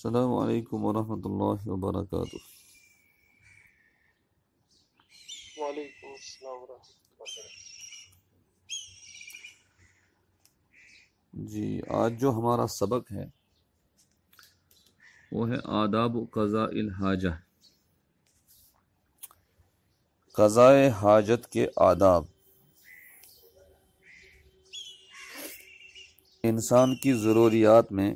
السلام علیکم ورحمۃ اللہ وبرکاتہ۔ وعلیکم السلام ورحمۃ اللہ وبرکاتہ۔ جی، آج جو ہمارا سبق ہے وہ ہے آداب قضاء الحاجہ، قضاء حاجت کے آداب۔ انسان کی ضروریات میں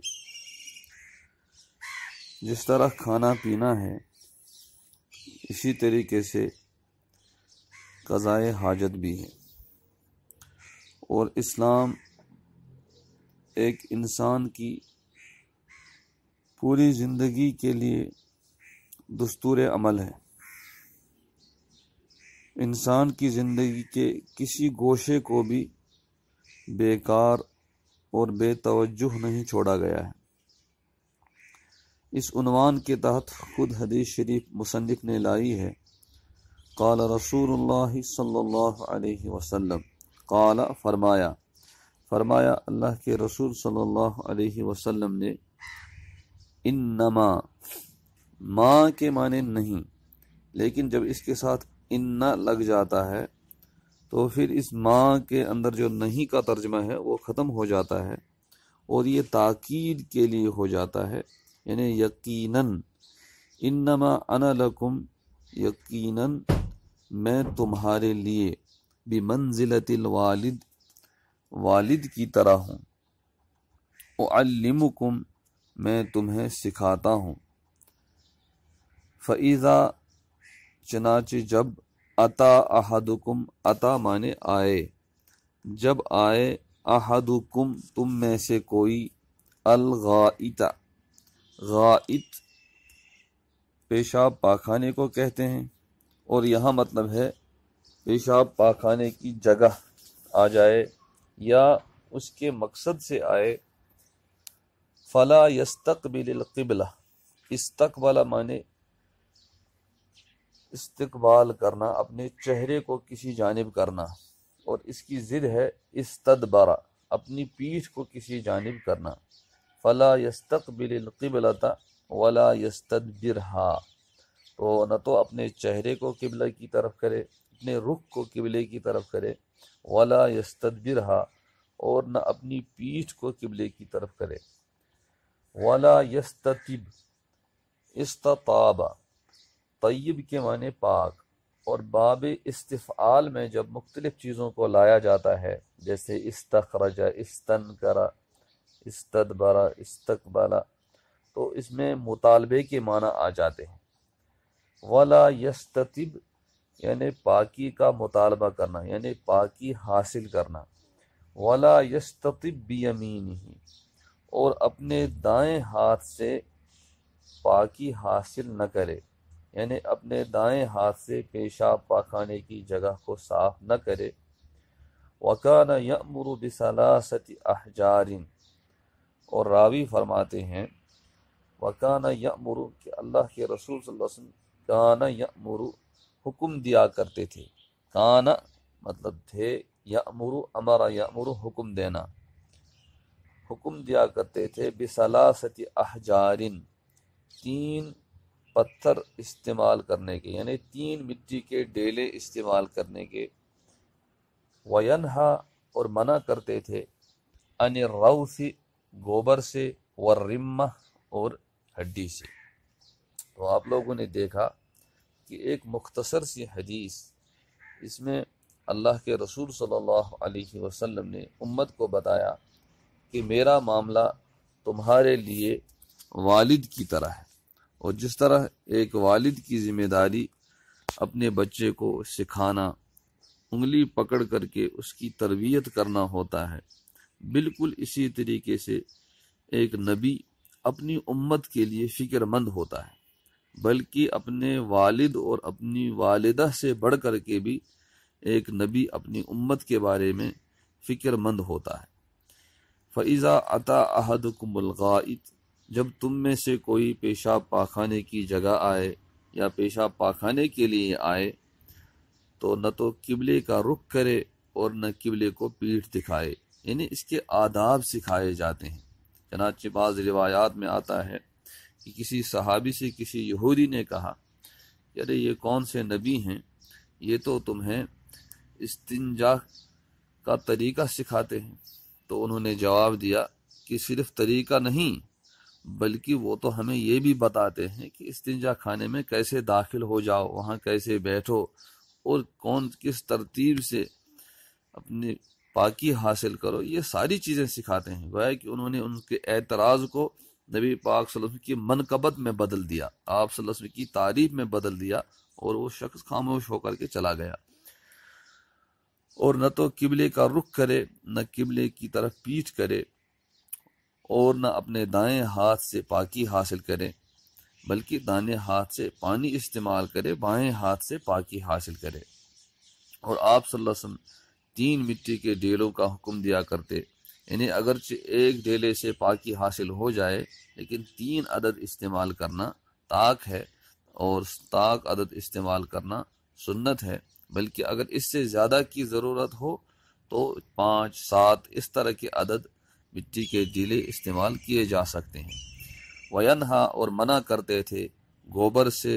جس طرح کھانا پینا ہے، اسی طریقے سے قضاء حاجت بھی ہے، اور اسلام ایک انسان کی پوری زندگی کے لیے دستور عمل ہے۔ انسان کی زندگی کے کسی گوشے کو بھی بیکار اور بے توجہ نہیں چھوڑا گیا ہے۔ اس عنوان کے تحت خود حدیث شریف مصنف نے لائی ہے، قال رسول اللہ صلی اللہ علیہ وسلم، قال فرمایا اللہ کے رسول صلی اللہ علیہ وسلم نے، انما، ما کے معنی نہیں، لیکن جب اس کے ساتھ ان لگ جاتا ہے تو پھر اس ما کے اندر جو نہیں کا ترجمہ ہے وہ ختم ہو جاتا ہے اور یہ تاکید کے لیے ہو جاتا ہے، یعنی یقیناً، انما انا لکم، یقیناً میں تمہارے لیے، بمنزلۃ الوالد، والد کی طرح ہوں، اعلمکم، میں تمہیں سکھاتا ہوں، فَإِذَا، چنانچہ جب، اتا احدکم، اتا مانے آئے، جب آئے، احدکم، تم میں سے کوئی، الغائط، غائط پیشاب پاخانے کو کہتے ہیں، اور یہاں مطلب ہے پیشاب پاخانے کی جگہ آ جائے یا اس کے مقصد سے آئے، فلا یستقبل القبلہ، استقبل مانے استقبال کرنا، اپنے چہرے کو کسی جانب کرنا، اور اس کی ضد ہے استدبر، اپنی پیٹھ کو کسی جانب کرنا، فلا یستقبل القبلۃ ولا یستدبرها، تو نہ تو اپنے چہرے کو قبلہ کی طرف کرے، اپنے رخ کو قبلے کی طرف کرے، ولا یستدبرها، اور نہ اپنی پیٹھ کو قبلے کی طرف کرے، ولا یستتب، استطاب، طیب کے معنی پاک، اور باب استفعال میں جب مختلف چیزوں کو لایا جاتا ہے، جیسے استخرج، استنکر، استدبر، استقبل، تو اس میں مطالبے کے معنی آ جاتے ہیں۔ ولا یستتب، یعنی پاکی کا مطالبہ کرنا، یعنی پاکی حاصل کرنا، ولا یستتب بیمینہ، اور اپنے دائیں ہاتھ سے پاکی حاصل نہ کرے، یعنی اپنے دائیں ہاتھ سے پیشاب پاخانے کی جگہ کو صاف نہ کرے۔ وَكَانَ يَأْمُرُ بِثَلَاثَةِ أَحْجَارٍ، اور راوی فرماتے ہیں وَكَانَ يَأْمُرُ، کہ اللہ کے رسول صلی اللہ علیہ وسلم کان یأمر، حکم دیا کرتے تھے، کان مطلب تھے، یأمر، امر یأمر، حکم دینا، حکم دیا کرتے تھے، بِثَلَاثَةِ أَحْجَارٍ، 3 پتھر استعمال کرنے کے، یعنی 3 مٹی کے ڈیلے استعمال کرنے کے، وَيَنْهَا، اور منع کرتے تھے، عَنِ الرَّوْثِ، گوبر سے، وَالرِّمَّةِ، اور ہڈی سے۔ تو آپ لوگوں نے دیکھا کہ ایک مختصر سی حدیث، اس میں اللہ کے رسول صلی اللہ علیہ وسلم نے امت کو بتایا کہ میرا معاملہ تمہارے لیے والد کی طرح ہے، اور جس طرح ایک والد کی ذمہ داری اپنے بچے کو سکھانا، انگلی پکڑ کر کے اس کی تربیت کرنا ہوتا ہے، بالکل اسی طریقے سے ایک نبی اپنی امت کے لیے فکر مند ہوتا ہے، بلکہ اپنے والد اور اپنی والدہ سے بڑھ کر کے بھی ایک نبی اپنی امت کے بارے میں فکر مند ہوتا ہے۔ فَإِذَا أَتَى أَحَدُكُمُ الْغَائِطَ، جب تم میں سے کوئی پیشاب پاخانے کی جگہ آئے یا پیشاب پاخانے کے لیے آئے، تو نہ تو قبلے کا رخ کرے اور نہ قبلے کو پیٹھ دکھائے، یعنی اس کے آداب سکھائے جاتے ہیں۔ چنانچہ بعض روایات میں آتا ہے کہ کسی صحابی سے کسی یہودی نے کہا کہ ارے یہ کون سے نبی ہیں، یہ تو تمہیں استنجا کا طریقہ سکھاتے ہیں۔ تو انہوں نے جواب دیا کہ صرف طریقہ نہیں بلکہ وہ تو ہمیں یہ بھی بتاتے ہیں کہ استنجا خانے میں کیسے داخل ہو جاؤ، وہاں کیسے بیٹھو اور کس ترتیب سے اپنی پاکی حاصل کرو، یہ ساری چیزیں سکھاتے ہیں۔ گویا کہ انہوں نے ان کے اعتراض کو نبی پاک صلی اللہ علیہ وسلم کی منقبت میں بدل دیا، آپ صلی اللہ علیہ وسلم کی تعریف میں بدل دیا، اور وہ شخص خاموش ہو کر کے چلا گیا، اور نہ تو قبلے کا رخ کرے، نہ قبلے کی طرف پیٹھ کرے، اور نہ اپنے دائیں ہاتھ سے پاکی حاصل کرے بلکہ دائیں ہاتھ سے پانی استعمال کرے، بائیں ہاتھ سے پاکی حاصل کرے۔ اور آپ صلی اللہ علیہ وسلم 3 مٹی کے ڈیلوں کا حکم دیا کرتے، یعنی اگرچہ ایک ڈیلے سے پاکی حاصل ہو جائے لیکن 3 عدد استعمال کرنا طاق ہے، اور طاق عدد استعمال کرنا سنت ہے، بلکہ اگر اس سے زیادہ کی ضرورت ہو تو 5، 7 اس طرح کے عدد مٹی کے ڈیلے استعمال کیے جا سکتے ہیں۔ وینہا اور منع کرتے تھے گوبر سے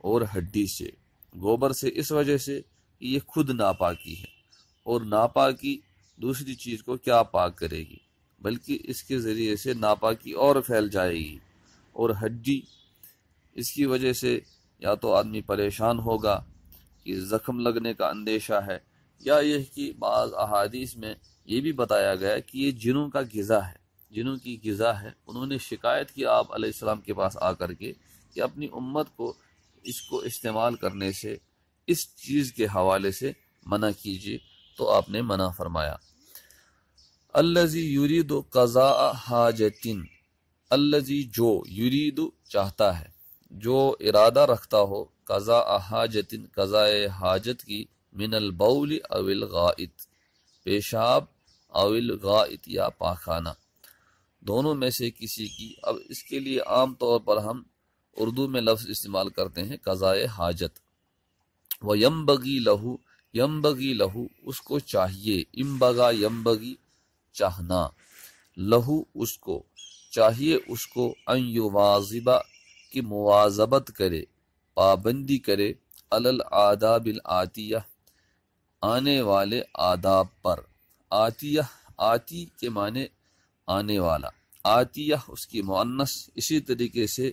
اور ہڈی سے۔ گوبر سے اس وجہ سے کہ یہ خود ناپاکی ہے، اور ناپاکی دوسری چیز کو کیا پاک کرے گی، بلکہ اس کے ذریعے سے ناپاکی اور پھیل جائے گی۔ اور ہڈی، اس کی وجہ سے یا تو آدمی پریشان ہوگا کہ زخم لگنے کا اندیشہ ہے، یا یہ کہ بعض احادیث میں یہ بھی بتایا گیا کہ یہ جنوں کا غذا ہے، جنوں کی غذا ہے۔ انہوں نے شکایت کی آپ علیہ السلام کے پاس آ کر کے کہ اپنی امت کو اس کو استعمال کرنے سے، اس چیز کے حوالے سے منع کیجیے، تو آپ نے منع فرمایا۔ الذی یرید قضاء حاجت، الذی جو، یرید چاہتا ہے، جو ارادہ رکھتا ہو، قضاء حاجت قضاء حاجت کی، من البول او الغائط، پیشاب او الغائط یا پاخانہ، دونوں میں سے کسی کی۔ اب اس کے لیے عام طور پر ہم اردو میں لفظ استعمال کرتے ہیں قضاء حاجت۔ وَيَنبَغِي لَهُ، يَنبَغِي لَهُ اس کو چاہیے، انبغا ينبغي چاہنا، لہو اس کو چاہیے، اس کو ان یواظب کی مواظبت کرے، پابندی کرے، علی الآداب الآتیہ آنے والے آداب پر۔ آتیہ، آتی کے معنی آنے والا، آتیہ اس کی مؤنث۔ اسی طریقے سے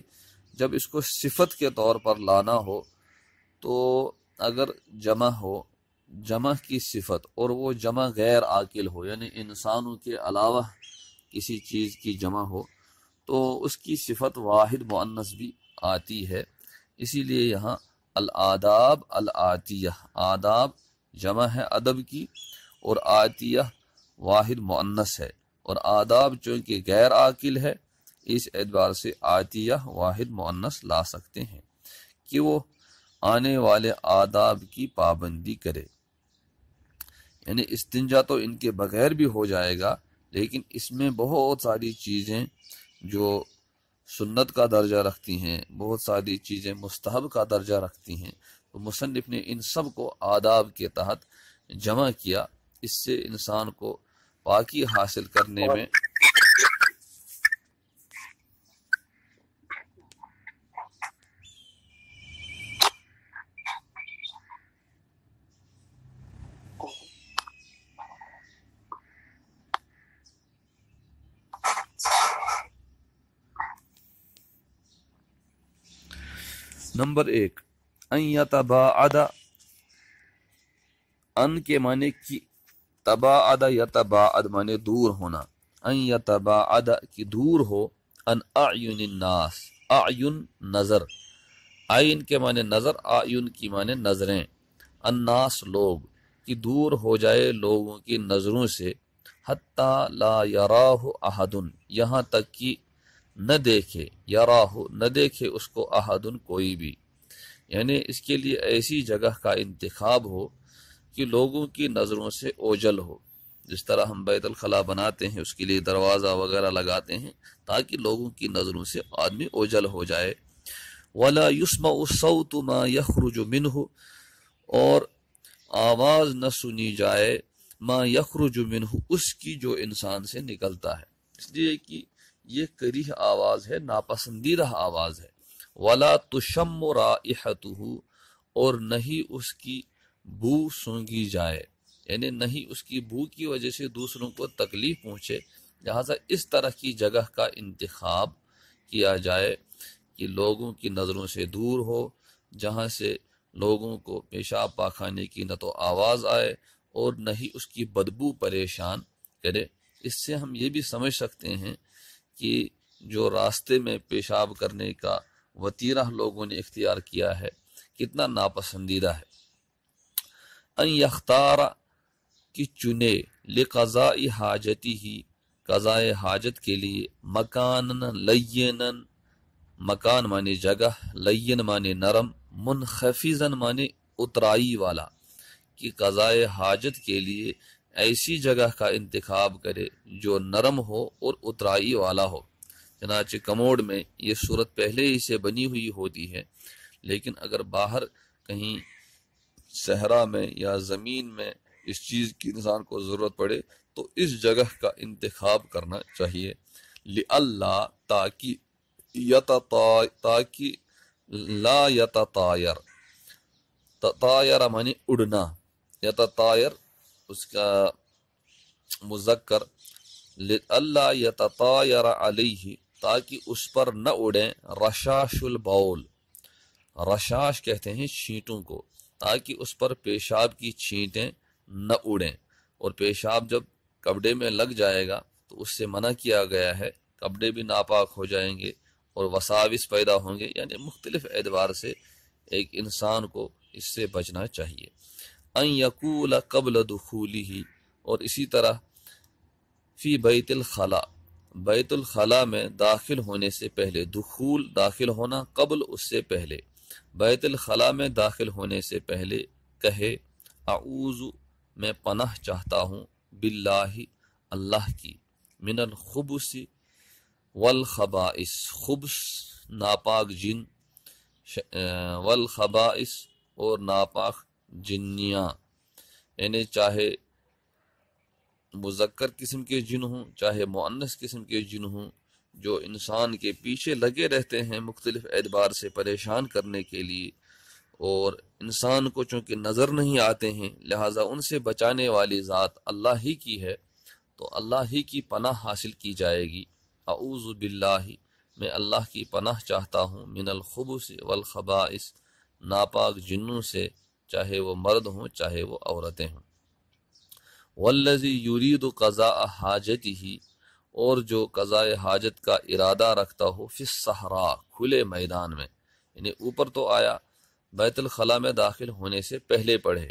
جب اس کو صفت کے طور پر لانا ہو تو اگر جمع ہو، جمع کی صفت، اور وہ جمع غیر عاقل ہو، یعنی انسانوں کے علاوہ کسی چیز کی جمع ہو، تو اس کی صفت واحد مؤنث بھی آتی ہے۔ اسی لیے یہاں الآداب الآتیہ، آداب جمع ہے ادب کی، اور آتیہ واحد مؤنث ہے، اور آداب چونکہ غیر عاقل ہے اس اعتبار سے آتیہ واحد مؤنث لا سکتے ہیں کہ وہ آنے والے آداب کی پابندی کرے۔ یعنی استنجا تو ان کے بغیر بھی ہو جائے گا، لیکن اس میں بہت ساری چیزیں جو سنت کا درجہ رکھتی ہیں، بہت ساری چیزیں مستحب کا درجہ رکھتی ہیں، تو مصنف نے ان سب کو آداب کے تحت جمع کیا۔ اس سے انسان کو پاکی حاصل کرنے میں نمبر 1، ان یتباعد، ان کے معنی کی، تباعد یتباعد معنی دور ہونا، ان یتباعد کی دور ہو، ان اعین الناس، اعین نظر، عین کے معنی نظر، اعین کی معنی نظریں، الناس لوگ، کی دور ہو جائے لوگوں کی نظروں سے، حتی لا یراہ احد، یہاں تک کہ نہ دیکھے، یراہ نہ دیکھے اس کو، احد کوئی بھی، یعنی اس کے لیے ایسی جگہ کا انتخاب ہو کہ لوگوں کی نظروں سے اوجل ہو۔ جس طرح ہم بیت الخلاء بناتے ہیں اس کے لیے دروازہ وغیرہ لگاتے ہیں تاکہ لوگوں کی نظروں سے آدمی اوجل ہو جائے۔ وَلَا يُسْمَعُ الصَّوْتُ مَا يَخْرُجُ مِنْهُ، اور آواز نہ سنی جائے، ما یخرج منہ اس کی جو انسان سے نکلتا ہے، اس لیے کہ یہ کریہ آواز ہے، ناپسندیدہ آواز ہے۔ ولا تشم رائحتہ، اور نہیں اس کی بو سونگی جائے، یعنی نہیں اس کی بو کی وجہ سے دوسروں کو تکلیف پہنچے، لہذا اس طرح کی جگہ کا انتخاب کیا جائے کہ لوگوں کی نظروں سے دور ہو، جہاں سے لوگوں کو پیشاب پاخانے کی نہ تو آواز آئے اور نہ ہی اس کی بدبو پریشان کرے۔ اس سے ہم یہ بھی سمجھ سکتے ہیں کہ جو راستے میں پیشاب کرنے کا وتیرہ لوگوں نے اختیار کیا ہے کتنا ناپسندیدہ ہے۔ ان یختار، کی چنے، لقضاء حاجتی ہی، قضاء حاجت کے لیے، مکان لینن، مکان مانے جگہ، لین مانے نرم، منخفضن مانے اترائی والا، کہ قضاء حاجت کے لیے ایسی جگہ کا انتخاب کرے جو نرم ہو اور اترائی والا ہو۔ چنانچہ کموڈ میں یہ صورت پہلے ہی سے بنی ہوئی ہوتی ہے، لیکن اگر باہر کہیں صحرا میں یا زمین میں اس چیز کی انسان کو ضرورت پڑے تو اس جگہ کا انتخاب کرنا چاہیے، لئلا، تاکہ تاکہ لا یتطایر، تطایر معنی اڑنا، یتطایر اس کا مذکر، لئلا یتطایر علیہ، تاکہ اس پر نہ اڑیں، رشاش البول، رشاش کہتے ہیں چھینٹوں کو، تاکہ اس پر پیشاب کی چھینٹیں نہ اڑیں، اور پیشاب جب کپڑے میں لگ جائے گا تو اس سے منع کیا گیا ہے، کپڑے بھی ناپاک ہو جائیں گے اور وساوس پیدا ہوں گے، یعنی مختلف اعتبار سے ایک انسان کو اس سے بچنا چاہیے۔ ان یقول قبل دخولہ، اور اسی طرح فی بیت الخلاء، بیت الخلاء میں داخل ہونے سے پہلے، دخول داخل ہونا، قبل اس سے پہلے، بیت الخلاء میں داخل ہونے سے پہلے کہے، اعوذ، میں پناہ چاہتا ہوں، باللہ، اللہ کی، من الخبث والخبائث، خبث ناپاک جن، والخبائث اور ناپاک جنیاں، یعنی چاہے مذکر قسم کے جن ہوں چاہے مؤنث قسم کے جن ہوں، جو انسان کے پیچھے لگے رہتے ہیں مختلف اعتبار سے پریشان کرنے کے لیے، اور انسان کو چونکہ نظر نہیں آتے ہیں لہٰذا ان سے بچانے والی ذات اللہ ہی کی ہے، تو اللہ ہی کی پناہ حاصل کی جائے گی۔ اعوذ باللہ، میں اللہ کی پناہ چاہتا ہوں، من الخبث والخبائث، ناپاک جنوں سے، چاہے وہ مرد ہوں چاہے وہ عورتیں ہوں۔ والذی یرید قضاء حاجتہ، اور جو قضاء حاجت کا ارادہ رکھتا ہو، فی الصحراء، کھلے میدان میں، یعنی اوپر تو آیا بیت الخلاء میں داخل ہونے سے پہلے پڑھے،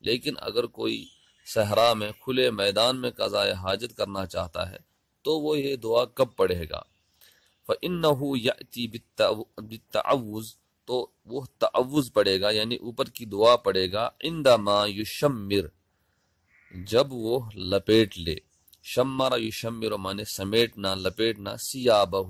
لیکن اگر کوئی صحرا میں کھلے میدان میں قضاء حاجت کرنا چاہتا ہے تو وہ یہ دعا کب پڑھے گا؟ فَإِنَّهُ يَأْتِي بِالتَّعَوُّذ، تو وہ تعوذ پڑھے گا، یعنی اوپر کی دعا پڑھے گا، عندما یشمر، جب وہ لپیٹ لے، شمر یشمر مانے سمیٹنا، لپیٹنا، سیابہ،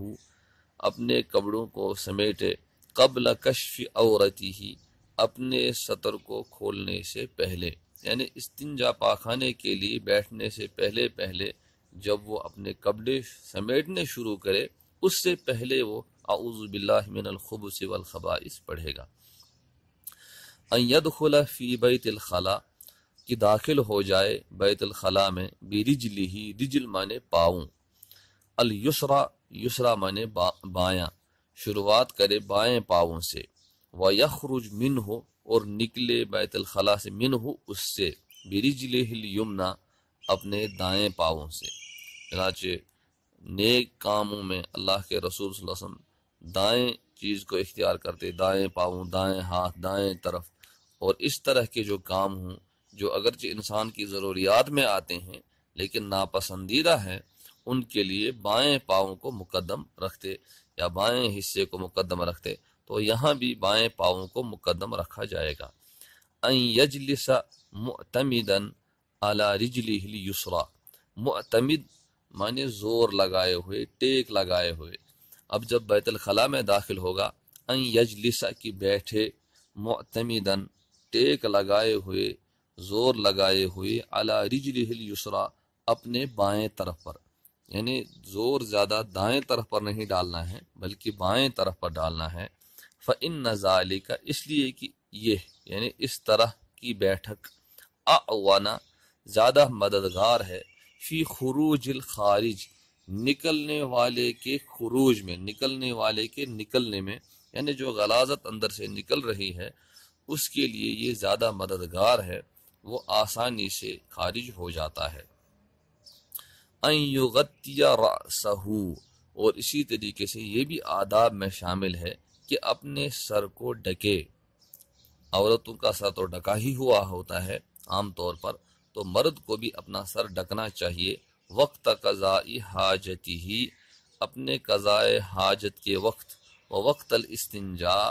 اپنے کپڑوں کو سمیٹے، قبل کشف عورتہ، اپنے سطر کو کھولنے سے پہلے، یعنی استنجا پاخانے کے لیے بیٹھنے سے پہلے جب وہ اپنے کپڑے سمیٹنے شروع کرے اس سے پہلے وہ اعوذ باللہ من الخبث والخبائث پڑھے گا۔ ان یدخل فی بیت الخلاء، کہ داخل ہو جائے بیت الخلاء میں، برجلہ، رجل مانے پاؤں، الیسرا، یسرا مانے بایاں، شروعات کرے بائیں پاؤں سے، ویخرج منہ، اور نکلے بیت الخلاء سے، منہ اس سے، برجلہ الیمنی، اپنے دائیں پاؤں سے۔ چنانچہ نیک کاموں میں اللہ کے رسول صلی اللہ علیہ وسلم دائیں چیز کو اختیار کرتے، دائیں پاؤں، دائیں ہاتھ، دائیں طرف، اور اس طرح کے جو کام ہوں جو اگرچہ انسان کی ضروریات میں آتے ہیں لیکن ناپسندیدہ ہیں، ان کے لیے بائیں پاؤں کو مقدم رکھتے یا بائیں حصے کو مقدم رکھتے، تو یہاں بھی بائیں پاؤں کو مقدم رکھا جائے گا۔ ان یجلس معتمدا علی رجلہ الیسری، معتمد مانے زور لگائے ہوئے، ٹیک لگائے ہوئے۔ اب جب بیت الخلاء میں داخل ہوگا، ان یجلس کی بیٹھے، معتمدا ٹیک لگائے ہوئے، زور لگائے ہوئے، علی رجلہ الیسری، اپنے بائیں طرف پر، یعنی زور زیادہ دائیں طرف پر نہیں ڈالنا ہے بلکہ بائیں طرف پر ڈالنا ہے۔ فَإِنَّ ذَلِكَ، اس لیے کہ یہ یعنی اس طرح کی بیٹھک اعونا زیادہ مددگار ہے، فی خروج الخارج نکلنے والے کے خروج میں، نکلنے والے کے نکلنے میں، یعنی جو غلاظت اندر سے نکل رہی ہے اس کے لیے یہ زیادہ مددگار ہے، وہ آسانی سے خارج ہو جاتا ہے۔ ان یغطی رأسہ، اور اسی طریقے سے یہ بھی آداب میں شامل ہے کہ اپنے سر کو ڈھکے۔ عورتوں کا سر تو ڈھکا ہی ہوا ہوتا ہے عام طور پر، تو مرد کو بھی اپنا سر ڈھکنا چاہیے۔ وقت قضاء حاجتی ہی، اپنے قضاء حاجت کے وقت، و وقت الاستنجاء،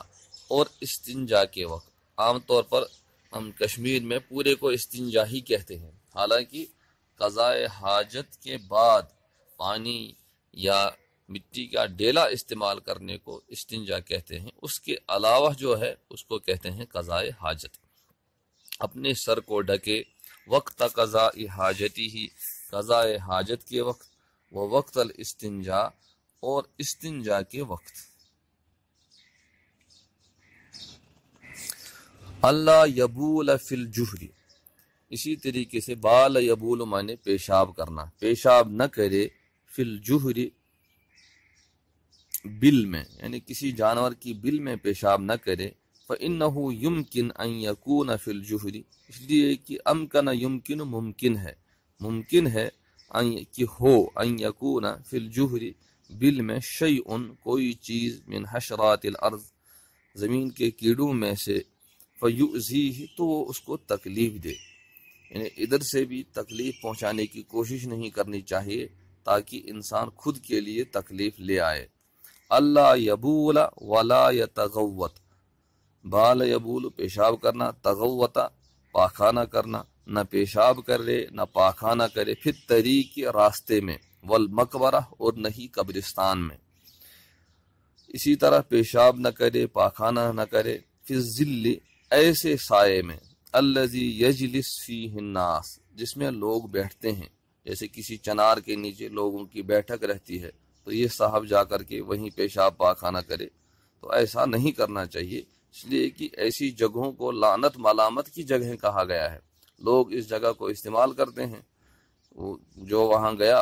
اور استنجا کے وقت۔ عام طور پر ہم کشمیر میں پورے کو استنجا ہی کہتے ہیں، حالانکہ قضاء حاجت کے بعد پانی یا مٹی کا ڈیلا استعمال کرنے کو استنجا کہتے ہیں، اس کے علاوہ جو ہے اس کو کہتے ہیں قضاء حاجت۔ اپنے سر کو ڈھکے، وقت قضاء حاجتی ہی، قضاء حاجت کے وقت، وہ وقت الاستنجا، اور استنجا کے وقت۔ اللہ یبول فی الجہر، اسی طریقے سے بال یبول مانے پیشاب کرنا، پیشاب نہ کرے فی الجہر بل میں، یعنی کسی جانور کی بل میں پیشاب نہ کرے۔ فإنه يمكن ان يكون في الجہر، اس لیے کہ امکن یمکن ممکن ہے، ممکن ہے کہ ہو ان یکون فی الجہر بل میں شیء کوئی چیز من حشرات الارض زمین کے کیڑوں میں سے، فیؤذیہ تو وہ اس کو تکلیف دے، یعنی ادھر سے بھی تکلیف پہنچانے کی کوشش نہیں کرنی چاہیے تاکہ انسان خود کے لیے تکلیف لے آئے۔ اللہ یبول ولا یتغوط، بال یبول پیشاب کرنا، تغوطا پاخانہ کرنا، نہ پیشاب کرے نہ پاخانہ کرے، پھر طریق راستے میں، والمقبرہ اور نہ ہی قبرستان میں، اسی طرح پیشاب نہ کرے پاخانہ نہ کرے، فی الظل ایسے سائے میں، الذی یجلس فیہ الناس جس میں لوگ بیٹھتے ہیں، جیسے کسی چنار کے نیچے لوگوں کی بیٹھک رہتی ہے تو یہ صاحب جا کر کے وہیں پیشاب پاخانہ کرے، تو ایسا نہیں کرنا چاہیے، اس لیے کہ ایسی جگہوں کو لعنت ملامت کی جگہیں کہا گیا ہے۔ لوگ اس جگہ کو استعمال کرتے ہیں، جو وہاں گیا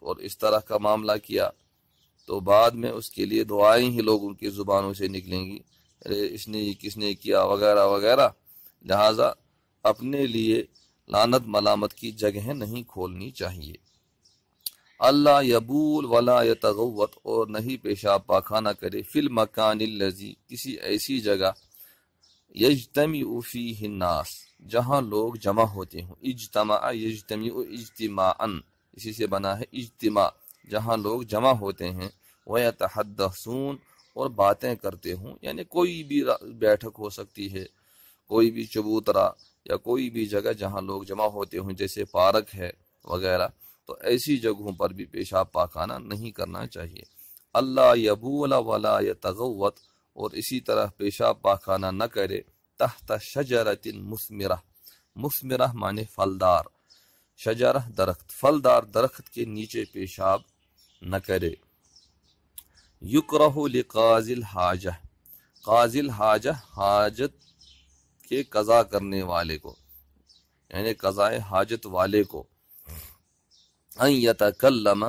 اور اس طرح کا معاملہ کیا تو بعد میں اس کے لیے دعائیں ہی لوگوں کی زبانوں سے نکلیں گی، ارے اس نے کس نے کیا وغیرہ وغیرہ، لہٰذا اپنے لیے لعنت ملامت کی جگہیں نہیں کھولنی چاہیے۔ اللہ یبول ولا یتغوط، اور نہیں پیشاب پاخانہ کرے، فی المکان الذی کسی ایسی جگہ، یجتمع فیہ الناس جہاں لوگ جمع ہوتے ہوں، اجتماع یجتمع اجتماعا، اسی سے بنا ہے اجتماع، جہاں لوگ جمع ہوتے ہیں، ویتحدثون اور باتیں کرتے ہوں، یعنی کوئی بھی بیٹھک ہو سکتی ہے، کوئی بھی چبوترا یا کوئی بھی جگہ جہاں لوگ جمع ہوتے ہوں جیسے پارک ہے وغیرہ، تو ایسی جگہوں پر بھی پیشاب پاخانہ نہیں کرنا چاہیے۔ اللہ یبول ولا یتغوط، اور اسی طرح پیشاب پاخانہ نہ کرے، تحت شجرۃ مثمرہ، مثمرہ مانے پھلدار، شجرہ درخت، پھلدار درخت کے نیچے پیشاب نہ کرے۔ یکرہ لقاضی الحاجہ، قاضی الحاجہ حاجت کے قضا کرنے والے کو، یعنی قضاء حاجت والے کو، ان یتکلم،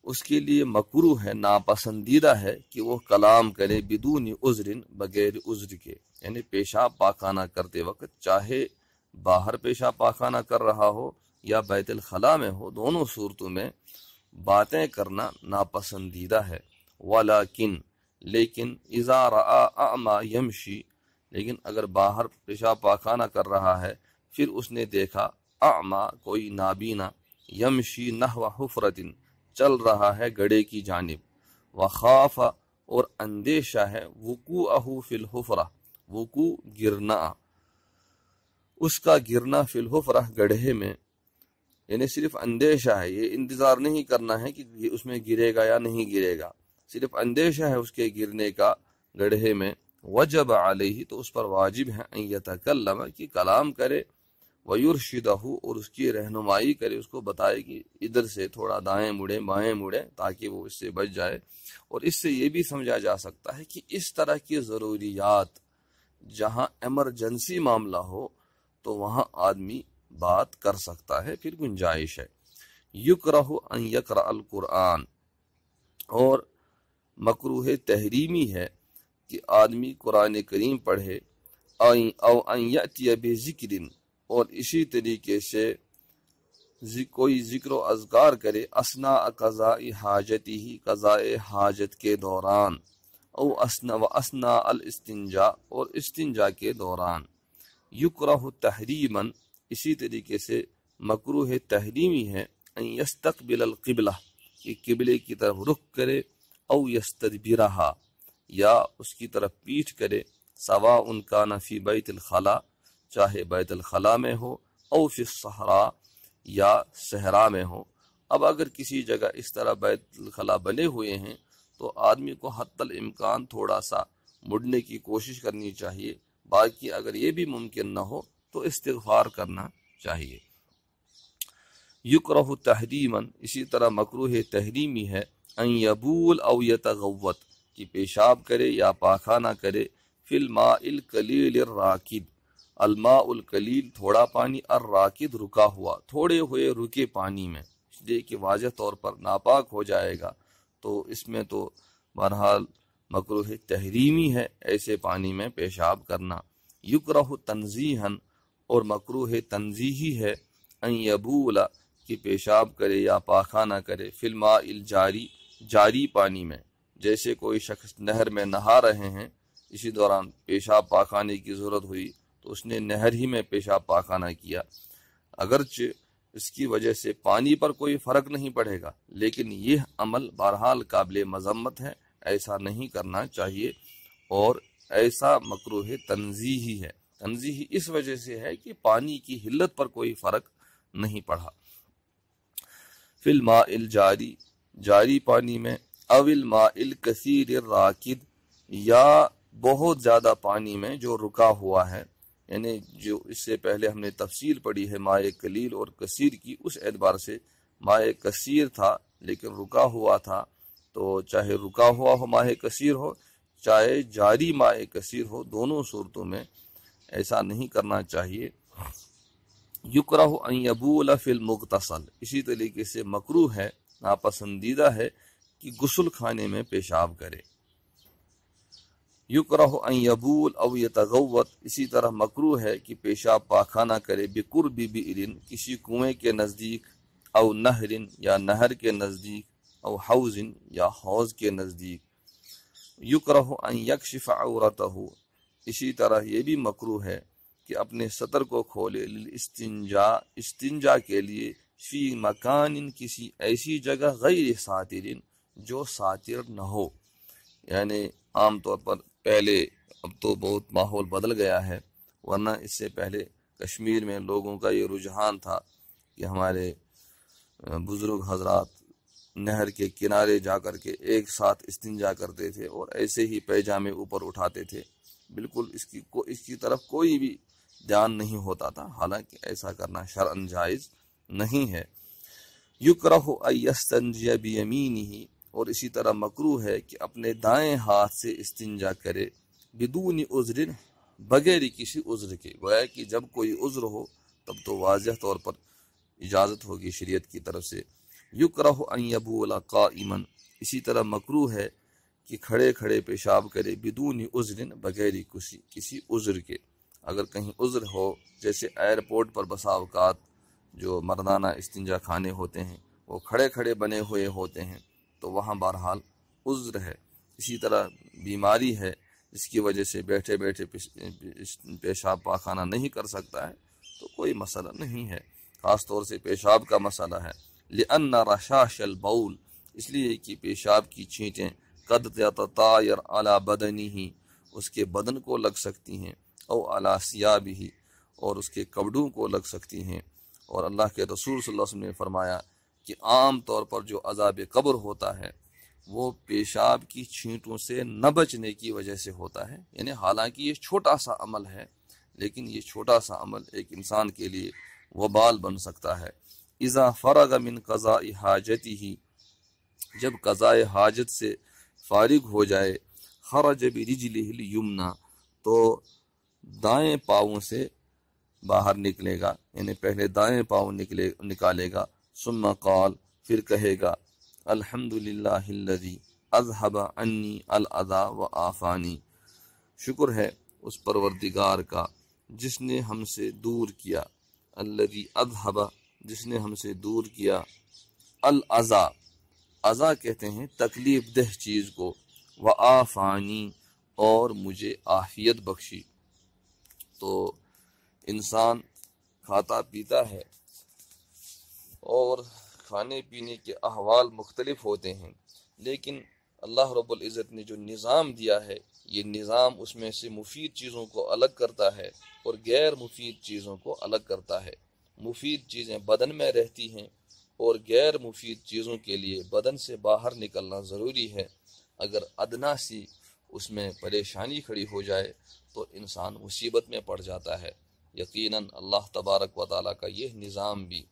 اس کے لیے مکروہ ہے، ناپسندیدہ ہے کہ وہ کلام کرے، بدون عذر، بغیر عذر کے، یعنی پیشاب پاخانہ کرتے وقت چاہے باہر پیشاب پاخانہ کر رہا ہو یا بیت الخلاء میں ہو، دونوں صورتوں میں باتیں کرنا ناپسندیدہ ہے۔ ولیکن، لیکن اذا رأى اعمی یمشی، لیکن اگر باہر پیشاب پاخانہ کر رہا ہے پھر اس نے دیکھا اعمی کوئی نابینا، یمشی نحو حفرۃ چل رہا ہے گڑھے کی جانب، وخاف اور اندیشہ ہے، وقوعہ فی الحفرہ، وقوع گرنا، اس کا گرنا فی الحفرہ گڑھے میں، یعنی صرف اندیشہ ہے، یہ انتظار نہیں کرنا ہے کہ یہ اس میں گرے گا یا نہیں گرے گا، صرف اندیشہ ہے اس کے گرنے کا گڑھے میں، وجب علیہ تو اس پر واجب ہے ان یتکلم کہ کلام کرے، وَيُرْشِدَهُ اور اس کی رہنمائی کرے، اس کو بتائے کہ ادھر سے تھوڑا دائیں مڑے بائیں مڑے تاکہ وہ اس سے بچ جائے۔ اور اس سے یہ بھی سمجھا جا سکتا ہے کہ اس طرح کی ضروریات جہاں ایمرجنسی معاملہ ہو تو وہاں آدمی بات کر سکتا ہے، پھر گنجائش ہے۔ یکرہ ان یقرأ القرآن، اور مکروہ تحریمی ہے کہ آدمی قرآن کریم پڑھے، او ان یأتی بذکر، اور اسی طریقے سے کوئی ذکر و اذکار کرے، اثناء قضاء حاجتہ، قضاء حاجت کے دوران، او اثناء الاستنجاء، اور استنجا کے دوران۔ یکرہ تحریما، اسی طریقے سے مکروہ تحریمی ہے ان یستقبل القبلہ، کہ قبلے کی طرف رخ کرے، او یستدبرہا، یا اس کی طرف پیٹھ کرے، سواء کان فی بیت الخلاء، چاہے بیت الخلاء میں ہو، او فی الصحراء، یا صحرا میں ہو۔ اب اگر کسی جگہ اس طرح بیت الخلاء بنے ہوئے ہیں تو آدمی کو حتی الامکان تھوڑا سا مڑنے کی کوشش کرنی چاہیے، باقی اگر یہ بھی ممکن نہ ہو تو استغفار کرنا چاہیے۔ یکرہ تحریما، اسی طرح مکروہ تحریمی ہے ان یبول او یتغوط، کہ پیشاب کرے یا پاخانہ کرے، فی الماء القلیل الراکد، الماء القلیل تھوڑا پانی، الراکد رکا ہوا، تھوڑے ہوئے رکے پانی میں، اس لیے کہ واضح طور پر ناپاک ہو جائے گا، تو اس میں تو بہرحال مکروہ تحریمی ہے ایسے پانی میں پیشاب کرنا۔ یکرہ تنزیہا، اور مکروہ تنزیہی ہے ان یبول، کہ پیشاب کرے یا پاخانہ کرے، فی الماء الجاری، جاری پانی میں، جیسے کوئی شخص نہر میں نہا رہے ہیں، اسی دوران پیشاب پاخانے کی ضرورت ہوئی تو اس نے نہر ہی میں پیشاب پاخانہ کیا، اگرچہ اس کی وجہ سے پانی پر کوئی فرق نہیں پڑے گا، لیکن یہ عمل بہرحال قابل مذمت ہے، ایسا نہیں کرنا چاہیے، اور ایسا مکروہ تنزیہی ہے۔ تنزیہی اس وجہ سے ہے کہ پانی کی حلت پر کوئی فرق نہیں پڑا۔ فی الماء الجاری، جاری پانی میں، او الماء الکثیر الراکد، یا بہت زیادہ پانی میں جو رکا ہوا ہے، یعنی جو اس سے پہلے ہم نے تفصیل پڑھی ہے ماء قلیل اور کثیر کی، اس اعتبار سے ماء کثیر تھا لیکن رکا ہوا تھا، تو چاہے رکا ہوا ہو ماء کثیر ہو، چاہے جاری ماء کثیر ہو، دونوں صورتوں میں ایسا نہیں کرنا چاہیے۔ یکرہ ان یبول فی المغتسل، اسی طریقے سے مکروہ ہے، ناپسندیدہ ہے کہ غسل خانے میں پیشاب کرے۔ یکرہ ان یبول او یتغوط، اسی طرح مکروہ ہے کہ پیشاب پاخانہ کرے، بقرب بئر، کسی کنویں کے نزدیک، او نہر، یا نہر کے نزدیک، او حوض، یا حوض کے نزدیک۔ یکرہ ان یکشف عورتہ، اسی طرح یہ بھی مکروہ ہے کہ اپنے سطر کو کھولے، للاستنجاء، استنجا کے لیے، فی مکان، کسی ایسی جگہ، غیر ساتر، جو ساتر نہ ہو، یعنی عام طور پر پہلے، اب تو بہت ماحول بدل گیا ہے، ورنہ اس سے پہلے کشمیر میں لوگوں کا یہ رجحان تھا کہ ہمارے بزرگ حضرات نہر کے کنارے جا کر کے ایک ساتھ استنجا کرتے تھے اور ایسے ہی پیجامے اوپر اٹھاتے تھے، بالکل اس کی طرف کوئی بھی دھیان نہیں ہوتا تھا، حالانکہ ایسا کرنا شرعاً جائز نہیں ہے۔ یکرہ ان یستنجی بیمینہ، اور اسی طرح مکروہ ہے کہ اپنے دائیں ہاتھ سے استنجا کرے، بدون عذر، بغیر کسی عذر کے، گویا کہ جب کوئی عذر ہو تب تو واضح طور پر اجازت ہوگی شریعت کی طرف سے۔ یکرہ ان یبول قائما، اسی طرح مکروہ ہے کہ کھڑے کھڑے پیشاب کرے، بدون عذر، بغیر کسی عذر کے۔ اگر کہیں عذر ہو، جیسے ایئرپورٹ پر بسا اوقات جو مردانہ استنجا خانے ہوتے ہیں وہ کھڑے کھڑے بنے ہوئے ہوتے ہیں، تو وہاں بہرحال عذر ہے۔ اسی طرح بیماری ہے جس کی وجہ سے بیٹھے بیٹھے پیشاب پاخانہ نہیں کر سکتا ہے تو کوئی مسئلہ نہیں ہے، خاص طور سے پیشاب کا مسئلہ ہے۔ لأن رشاش البول، اس لیے کہ پیشاب کی چھینٹیں قد تتطایر علی بدنہ، اس کے بدن کو لگ سکتی ہیں، او علی ثیابہ، اور اس کے کپڑوں کو لگ سکتی ہیں، اور اللہ کے رسول صلی اللہ علیہ وسلم نے فرمایا کہ عام طور پر جو عذاب قبر ہوتا ہے وہ پیشاب کی چھینٹوں سے نہ بچنے کی وجہ سے ہوتا ہے، یعنی حالانکہ یہ چھوٹا سا عمل ہے لیکن یہ چھوٹا سا عمل ایک انسان کے لیے وبال بن سکتا ہے۔ اذا فرغ من قضاء حاجته، جب قضاء حاجت سے فارغ ہو جائے، خرج برجلہ الیمنی، تو دائیں پاؤں سے باہر نکلے گا، یعنی پہلے دائیں پاؤں نکالے گا، ثم قال، پھر کہے گا الحمدللہ الذی اذهب عنی الاذی وعافانی، شکر ہے اس پروردگار کا جس نے ہم سے دور کیا، الذی اذهب، جس نے ہم سے دور کیا، الاذی، اذی کہتے ہیں تکلیف دہ چیز کو، وعافانی، اور مجھے عافیت بخشی۔ تو انسان کھاتا پیتا ہے اور کھانے پینے کے احوال مختلف ہوتے ہیں، لیکن اللہ رب العزت نے جو نظام دیا ہے، یہ نظام اس میں سے مفید چیزوں کو الگ کرتا ہے اور غیر مفید چیزوں کو الگ کرتا ہے۔ مفید چیزیں بدن میں رہتی ہیں اور غیر مفید چیزوں کے لیے بدن سے باہر نکلنا ضروری ہے۔ اگر ادنا سی اس میں پریشانی کھڑی ہو جائے تو انسان مصیبت میں پڑ جاتا ہے۔ یقیناً اللہ تبارک و تعالیٰ کا یہ نظام بھی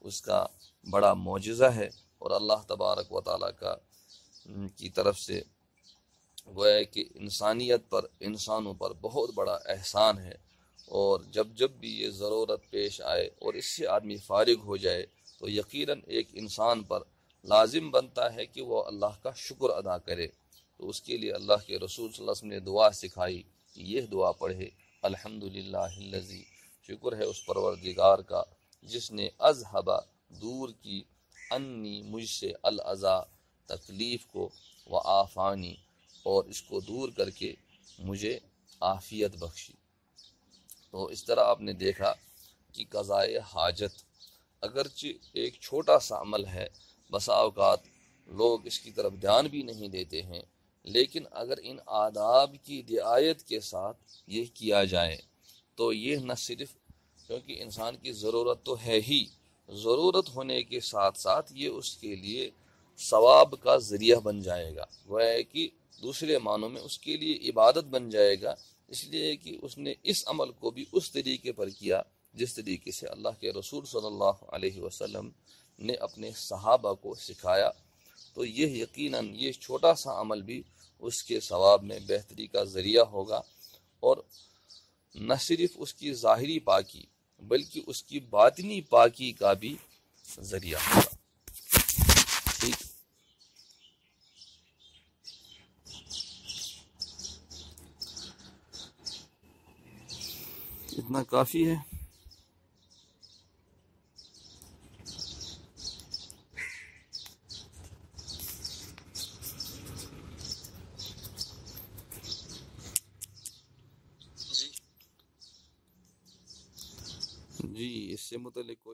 اس کا بڑا معجزہ ہے، اور اللہ تبارک و تعالیٰ کی طرف سے گویا کہ انسانیت پر، انسانوں پر بہت بڑا احسان ہے۔ اور جب بھی یہ ضرورت پیش آئے اور اس سے آدمی فارغ ہو جائے تو یقیناً ایک انسان پر لازم بنتا ہے کہ وہ اللہ کا شکر ادا کرے۔ تو اس کے لیے اللہ کے رسول صلی اللہ علیہ وسلم نے دعا سکھائی کہ یہ دعا پڑھے، الحمدللہ الذی، شکر ہے اس پروردگار کا جس نے اذهب، دور کی، انی، مجھ سے، الاذی، تکلیف کو، وعافانی، اور اس کو دور کر کے مجھے عافیت بخشی۔ تو اس طرح آپ نے دیکھا کہ قضاء حاجت اگرچہ ایک چھوٹا سا عمل ہے، بسا اوقات لوگ اس کی طرف دھیان بھی نہیں دیتے ہیں، لیکن اگر ان آداب کی رعایت کے ساتھ یہ کیا جائے تو یہ نہ صرف کیونکہ انسان کی ضرورت تو ہے ہی، ضرورت ہونے کے ساتھ ساتھ یہ اس کے لیے ثواب کا ذریعہ بن جائے گا، گویا کہ دوسرے معنوں میں اس کے لیے عبادت بن جائے گا، اس لیے کہ اس نے اس عمل کو بھی اس طریقے پر کیا جس طریقے سے اللہ کے رسول صلی اللہ علیہ وسلم نے اپنے صحابہ کو سکھایا۔ تو یہ یقیناً یہ چھوٹا سا عمل بھی اس کے ثواب میں بہتری کا ذریعہ ہوگا، اور نہ صرف اس کی ظاہری پاکی بلکہ اس کی باطنی پاکی کا بھی ذریعہ ہوگا۔ ٹھیک، اتنا کافی ہے۔ جی، اس سے متعلق کوئی